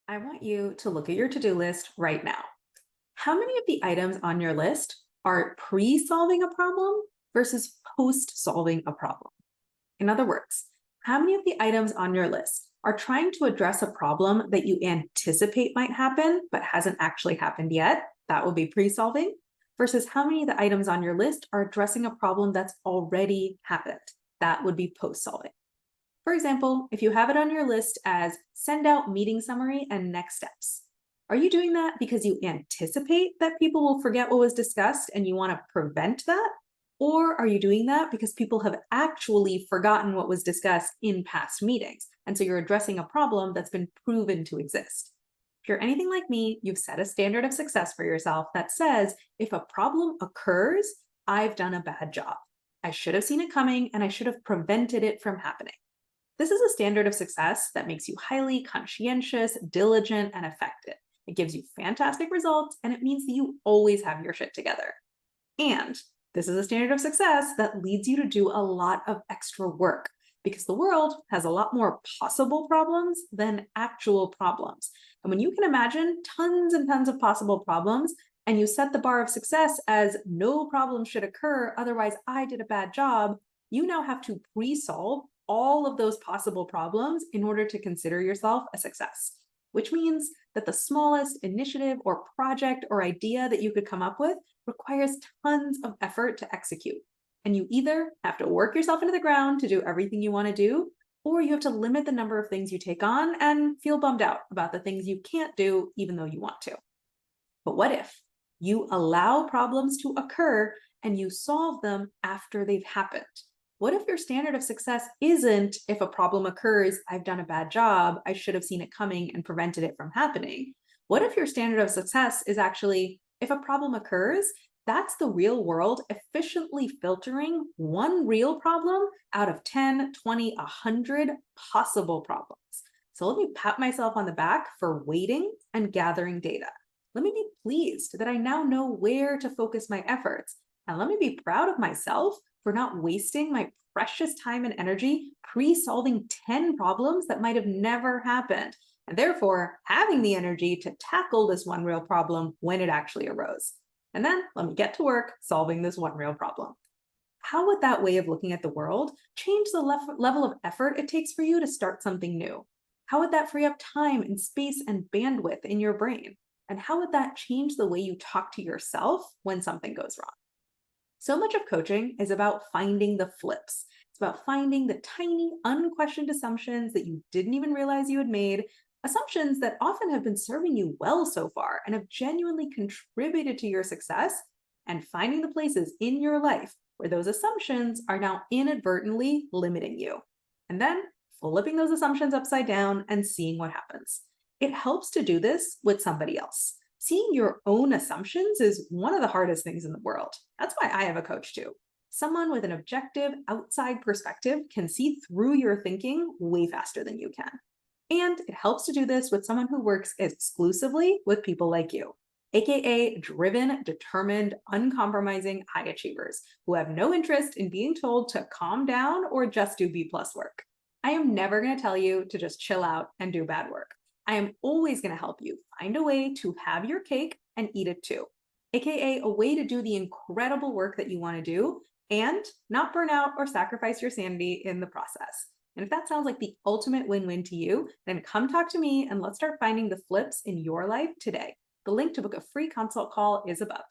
I want you to look at your to do list right now. How many of the items on your list are pre solving a problem versus post solving a problem? In other words, how many of the items on your list are trying to address a problem that you anticipate might happen but hasn't actually happened yet? That would be pre solving. Versus how many of the items on your list are addressing a problem that's already happened? That would be post solving. For example, if you have it on your list as send out meeting summary and next steps, are you doing that because you anticipate that people will forget what was discussed and you want to prevent that? Or are you doing that because people have actually forgotten what was discussed in past meetings? And so you're addressing a problem that's been proven to exist. If you're anything like me, you've set a standard of success for yourself that says if a problem occurs, I've done a bad job. I should have seen it coming and I should have prevented it from happening. This is a standard of success that makes you highly conscientious, diligent, and effective. It gives you fantastic results, and it means that you always have your shit together. And this is a standard of success that leads you to do a lot of extra work because the world has a lot more possible problems than actual problems. And when you can imagine tons and tons of possible problems, and you set the bar of success as no problem should occur, otherwise I did a bad job, you now have to pre-solve all of those possible problems in order to consider yourself a success, which means that the smallest initiative or project or idea that you could come up with requires tons of effort to execute. And you either have to work yourself into the ground to do everything you want to do, or you have to limit the number of things you take on and feel bummed out about the things you can't do, even though you want to. But what if you allow problems to occur and you solve them after they've happened? What if your standard of success isn't if a problem occurs, I've done a bad job, I should have seen it coming and prevented it from happening? What if your standard of success is actually if a problem occurs, that's the real world efficiently filtering one real problem out of 10, 20, 100 possible problems. So let me pat myself on the back for waiting and gathering data. Let me be pleased that I now know where to focus my efforts. And let me be proud of myself for not wasting my precious time and energy pre-solving 10 problems that might have never happened, and therefore having the energy to tackle this one real problem when it actually arose. And then let me get to work solving this one real problem. How would that way of looking at the world change the level of effort it takes for you to start something new? How would that free up time and space and bandwidth in your brain? And how would that change the way you talk to yourself when something goes wrong? So much of coaching is about finding the flips. It's about finding the tiny, unquestioned assumptions that you didn't even realize you had made, assumptions that often have been serving you well so far and have genuinely contributed to your success, and finding the places in your life where those assumptions are now inadvertently limiting you. And then flipping those assumptions upside down and seeing what happens. It helps to do this with somebody else. Seeing your own assumptions is one of the hardest things in the world. That's why I have a coach too. Someone with an objective outside perspective can see through your thinking way faster than you can. And it helps to do this with someone who works exclusively with people like you, aka driven, determined, uncompromising high achievers who have no interest in being told to calm down or just do B plus work. I am never going to tell you to just chill out and do bad work. I am always going to help you find a way to have your cake and eat it too, aka a way to do the incredible work that you want to do and not burn out or sacrifice your sanity in the process. And if that sounds like the ultimate win-win to you, then come talk to me and let's start finding the flips in your life today. The link to book a free consult call is above.